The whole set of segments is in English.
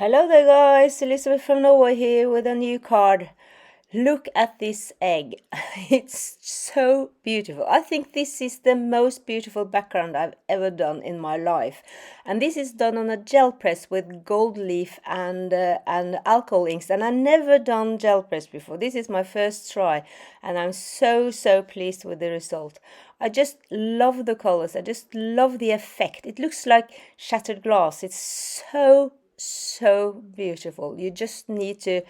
Hello there guys, Elisabeth from Norway here with a new card. Look at this egg. It's so beautiful. I think this is the most beautiful background I've ever done in my life. And this is done on a gel press with gold leaf and alcohol inks. And I've never done gel press before. This is my first try. And I'm so pleased with the result. I just love the colors. I just love the effect. It looks like shattered glass. It's so beautiful. You just need to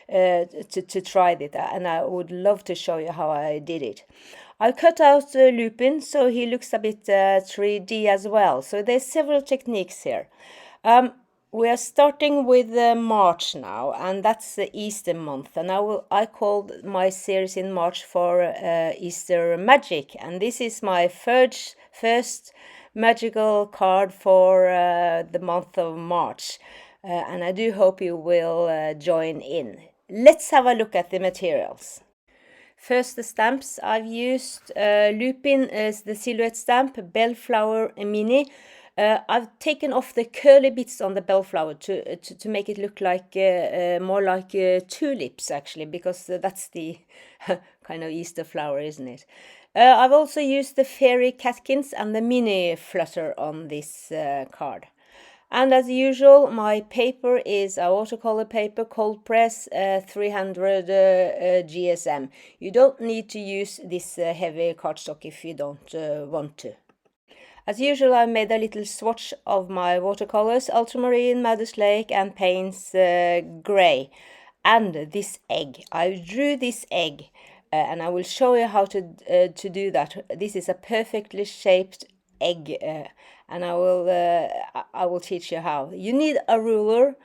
try it, and I would love to show you how I did it. I cut out Lupin so he looks a bit 3D as well. So there's several techniques here. We are starting with March now, and that's the Easter month. And I called my series in March for Easter Magic, and this is my first magical card for the month of March. And I do hope you will join in. Let's have a look at the materials. First, the stamps. I've used Lupin as the silhouette stamp, Bellflower Mini. I've taken off the curly bits on the bellflower to make it look like more like tulips, actually, because that's the kind of Easter flower, isn't it? I've also used the fairy catkins and the mini flutter on this card. And as usual, my paper is a watercolor paper, cold press, 300 GSM. You don't need to use this heavy cardstock if you don't want to. As usual, I made a little swatch of my watercolors, ultramarine, Madder's Lake, and Payne's Grey. And this egg. I drew this egg, and I will show you how to do that. This is a perfectly shaped egg, and I will teach you how. You need a ruler,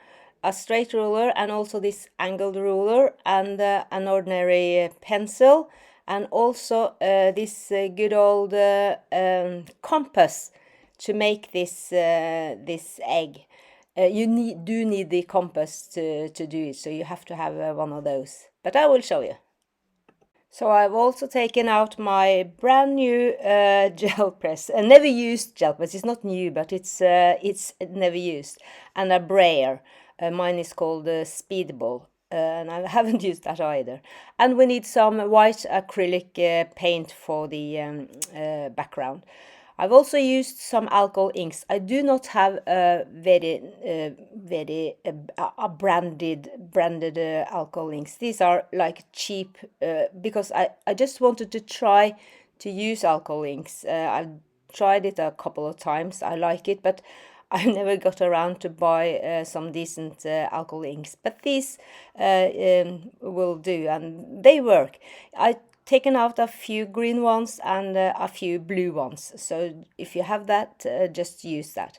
a straight ruler, and also this angled ruler, and an ordinary pencil, and also this good old compass to make this egg. You do need the compass to do it, so you have to have one of those. But I will show you. So I've also taken out my brand new gel press, a never used gel press. It's not new, but it's never used, and a brayer. Mine is called Speedball, and I haven't used that either. And we need some white acrylic paint for the background. I've also used some alcohol inks. I do not have branded alcohol inks. These are like cheap because I just wanted to try to use alcohol inks. I've tried it a couple of times. I like it, but I never got around to buy some decent alcohol inks. But these will do, and they work. I taken out a few green ones and a few blue ones. So if you have that, just use that.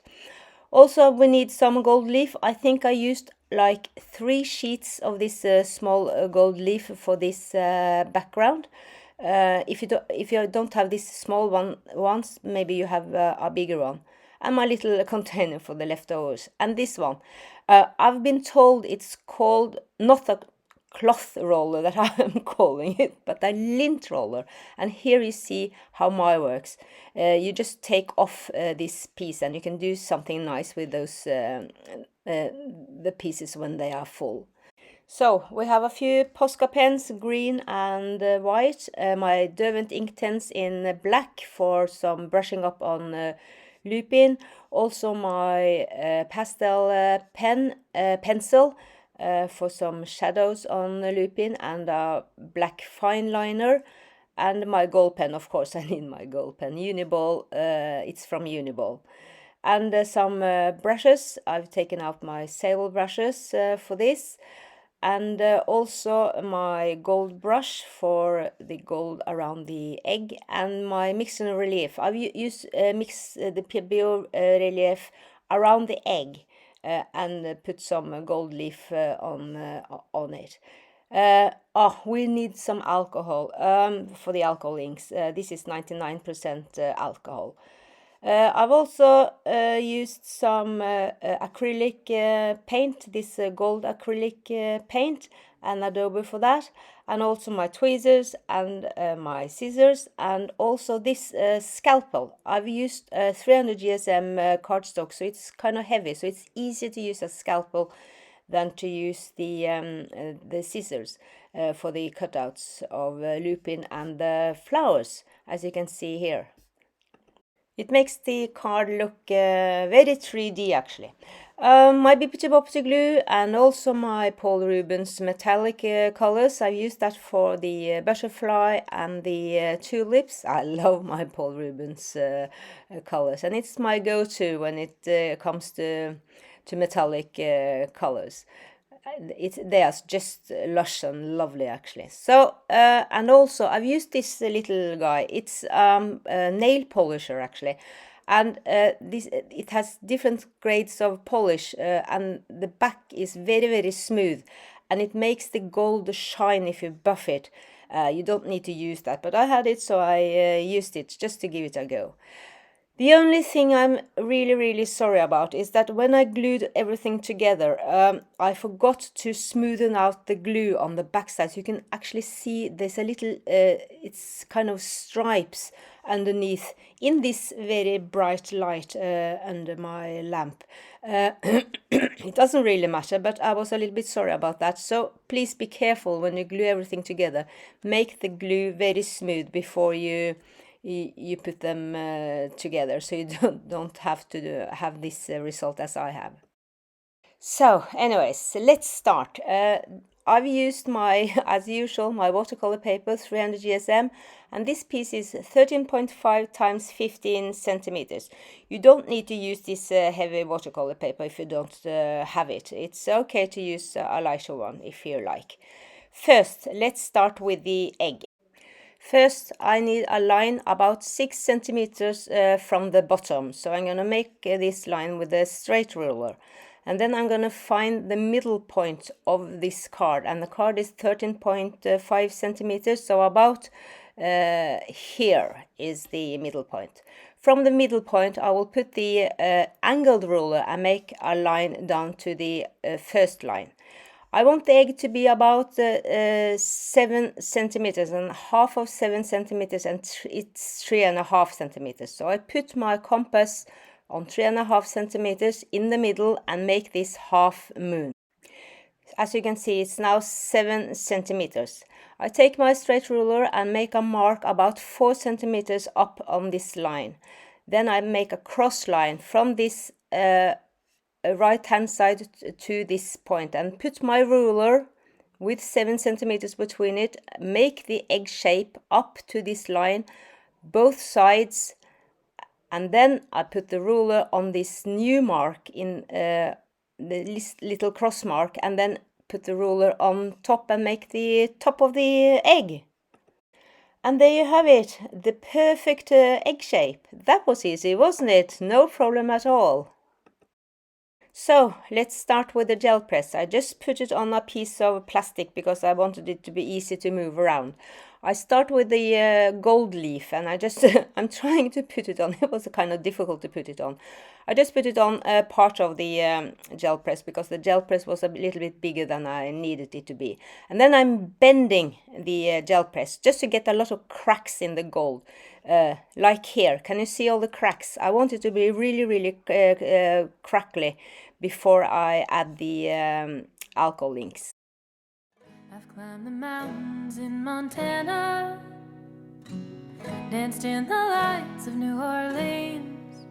Also, we need some gold leaf. I think I used like 3 sheets of this small gold leaf for this background. If you don't have this small ones, maybe you have a bigger one. And my little container for the leftovers. And this one, I've been told it's called not a cloth roller that I'm calling it, but a lint roller. And here you see how mine works. You just take off this piece, and you can do something nice with those the pieces when they are full. So we have a few Posca pens, green and white. My Derwent ink pens in black for some brushing up on Lupin. Also my pastel pencil for some shadows on Lupin, and a black fineliner, and my gold pen. Of course, I need my gold pen. Uniball, it's from Uniball. And some brushes. I've taken out my sable brushes for this. And also my gold brush for the gold around the egg, and my mix and relief. I've used mix the Pebeo relief around the egg and put some gold leaf on it. We need some alcohol for the alcohol inks. This is 99% alcohol. I've also used some acrylic paint, this gold acrylic paint, and Adobe for that, and also my tweezers and my scissors, and also this scalpel. I've used 300 GSM cardstock, so it's kind of heavy, so it's easier to use a scalpel than to use the scissors for the cutouts of Lupin and the flowers, as you can see here. It makes the card look very 3D actually. My Bippity Boppity glue and also my Paul Rubens metallic colors. I've used that for the butterfly and the tulips. I love my Paul Rubens colors, and it's my go-to when it comes to metallic colors. They are just lush and lovely actually. So and also I've used this little guy. It's a nail polisher actually, and it has different grades of polish, and the back is very smooth, and it makes the gold shine if you buff it. You don't need to use that, but I had it, so I used it just to give it a go. The only thing I'm really sorry about is that when I glued everything together, I forgot to smoothen out the glue on the backside. So you can actually see there's a little, it's kind of stripes underneath in this very bright light under my lamp. It doesn't really matter, but I was a little bit sorry about that. So please be careful when you glue everything together. Make the glue very smooth before you put them together, so you don't have to have this result as I have. So anyways, let's start. I've used as usual, my watercolor paper 300 GSM, and this piece is 13.5 times 15 centimeters. You don't need to use this heavy watercolor paper if you don't have it. It's okay to use a lighter one if you like. First, let's start with the egg. First, I need a line about 6 centimeters from the bottom. So I'm going to make this line with a straight ruler. And then I'm going to find the middle point of this card. And the card is 13.5 centimeters. So about here is the middle point. From the middle point, I will put the angled ruler and make a line down to the first line. I want the egg to be about 7 centimeters, and half of 7 centimeters, and it's 3.5 centimeters. So I put my compass on 3.5 centimeters in the middle and make this half moon. As you can see, it's now 7 centimeters. I take my straight ruler and make a mark about 4 centimeters up on this line. Then I make a cross line from this right hand side to this point and put my ruler with 7 centimeters between it, make the egg shape up to this line, both sides, and then I put the ruler on this new mark in the little cross mark, and then put the ruler on top and make the top of the egg. And there you have it, the perfect egg shape. That was easy, wasn't it? No problem at all. So let's start with the gel press. I just put it on a piece of plastic because I wanted it to be easy to move around. I start with the gold leaf, and I'm trying to put it on. It was kind of difficult to put it on. I just put it on part of the gel press because the gel press was a little bit bigger than I needed it to be. And then I'm bending the gel press just to get a lot of cracks in the gold. Like here, can you see all the cracks? I want it to be really crackly before I add the alcohol inks. I've climbed the mountains in Montana, danced in the lights of New Orleans.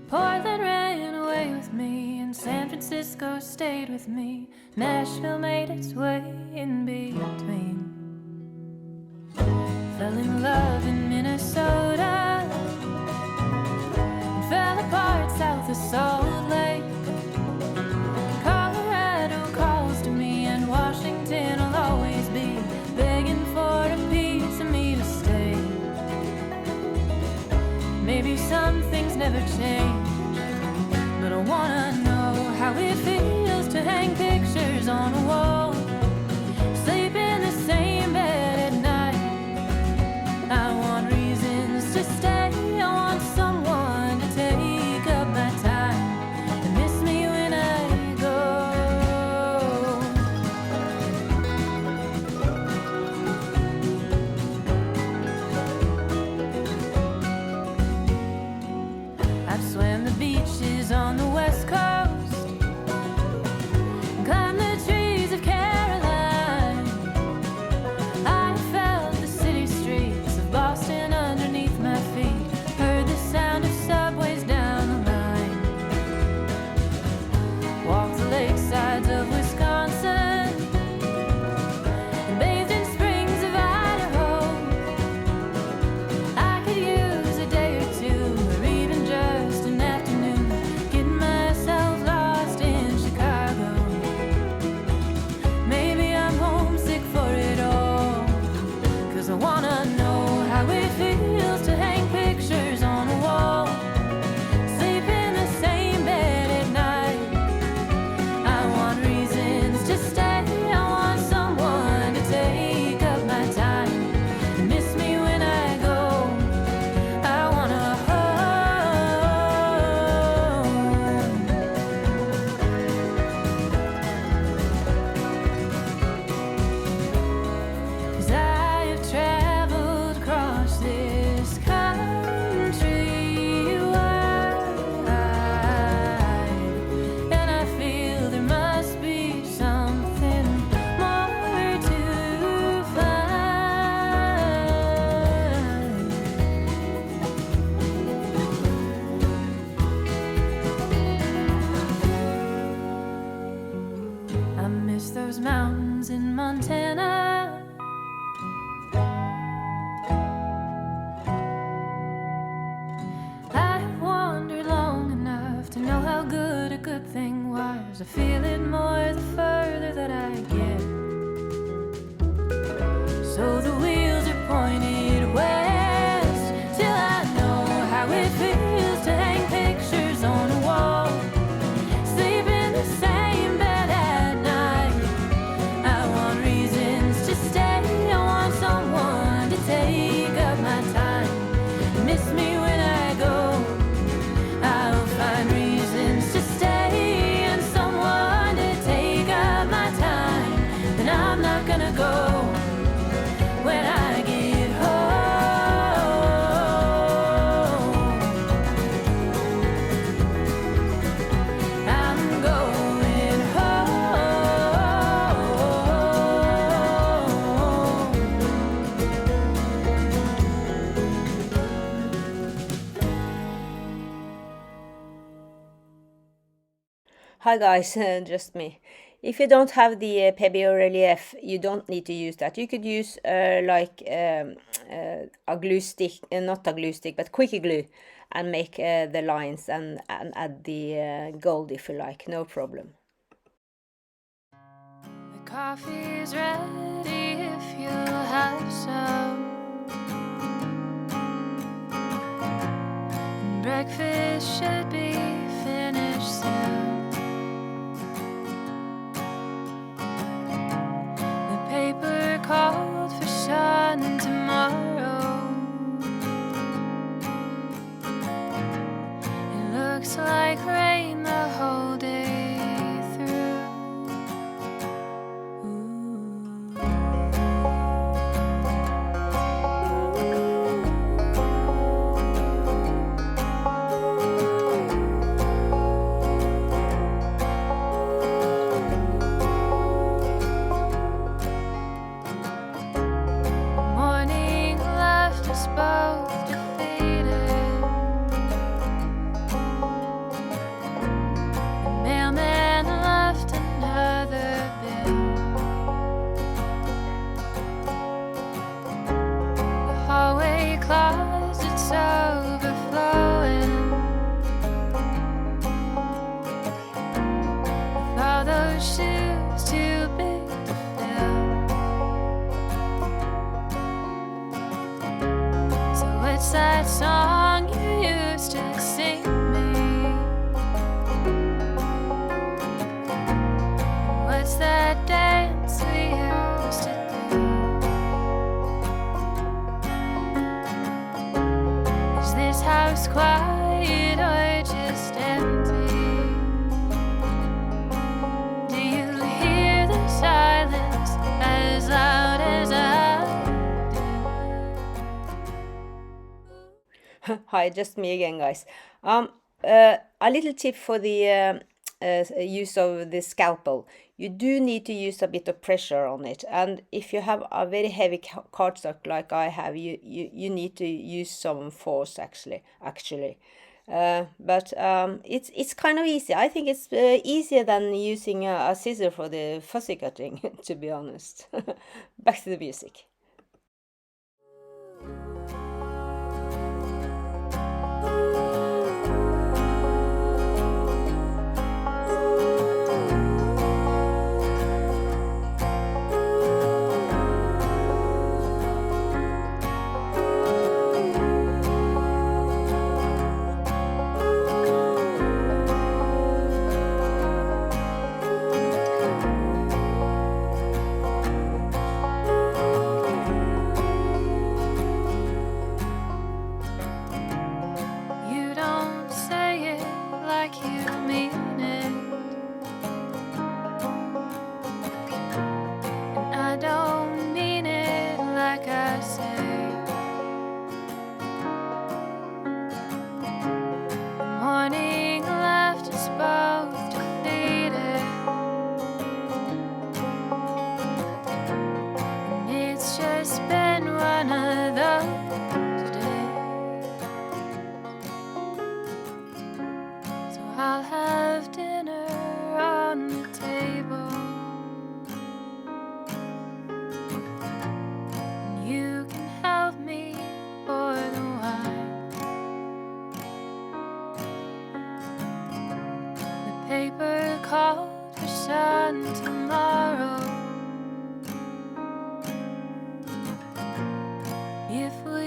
Portland ran away with me, and San Francisco stayed with me. Nashville made its way in between. Fell in love in Minnesota, and fell apart south of Salt Lake. Colorado calls to me, and Washington will always be begging for a piece of me to stay. Maybe some things never change, but I wanna know how it feels to hang pictures on a wall, sleep in the same bed at night. I want reasons to stay, I want someone to take up my time and miss me when I go. I've swam the beaches on the West Coast, Hi guys, just me. If you don't have the Pebeo relief, you don't need to use that. You could use a glue stick, not a glue stick, but quickie glue, and make the lines and add the gold if you like, no problem. The coffee's ready if you'll have some. And breakfast should be finished soon. The paper called for sun tomorrow. It looks like rain the whole day through. Morning left us both defeated. The mailman left another bill. The hallway closet's overflowing with all those shoes too big to fill. So what's that song you used to sing me? What's that dance we used to do? Is this house quiet or just empty? Do you hear the silence as loud as I do? Hi, just me again, guys. A little tip for the use of the scalpel. You do need to use a bit of pressure on it, and if you have a very heavy cardstock like I have, you need to use some force actually. But it's kind of easy. I think it's easier than using a scissor for the fussy cutting, to be honest. Back to the music. You don't say it like you mean it, and I don't mean it like I say. The morning left us both defeated, and it's just been one of those days. So I'll have dinner on the table, and you can help me pour the wine. The paper called for sun tomorrow. If we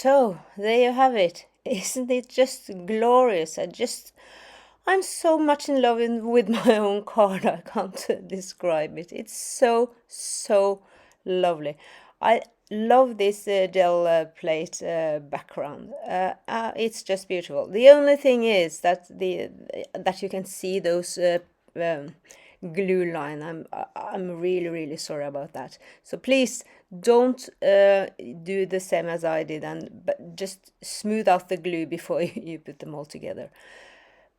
So there you have it. Isn't it just glorious? I'm so much in love with my own card. I can't describe it. It's so lovely. I love this gel plate background. It's just beautiful. The only thing is that that you can see those glue line. I'm really sorry about that. So please don't do the same as I did, but just smooth out the glue before you put them all together.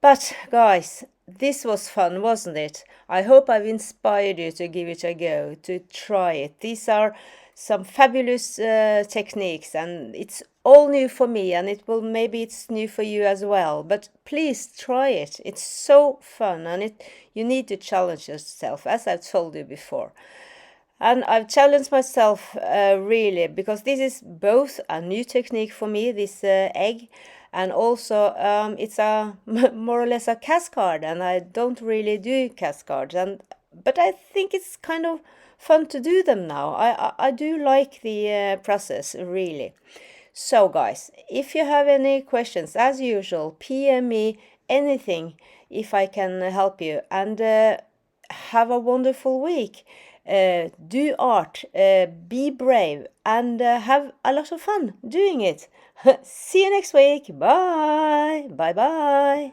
But guys, this was fun, wasn't it? I hope I've inspired you to give it a go, to try it. These are some fabulous techniques, and it's all new for me, and maybe it's new for you as well. But please try it. It's so fun, and you need to challenge yourself, as I've told you before. And I've challenged myself really, because this is both a new technique for me, this egg, and also it's a more or less a cascade, and I don't really do cascades, but I think it's kind of fun to do them now. I do like the process, really. So guys, if you have any questions, as usual, PM me anything if I can help you, and have a wonderful week. Do art, be brave, and have a lot of fun doing it. See you next week. Bye. Bye bye.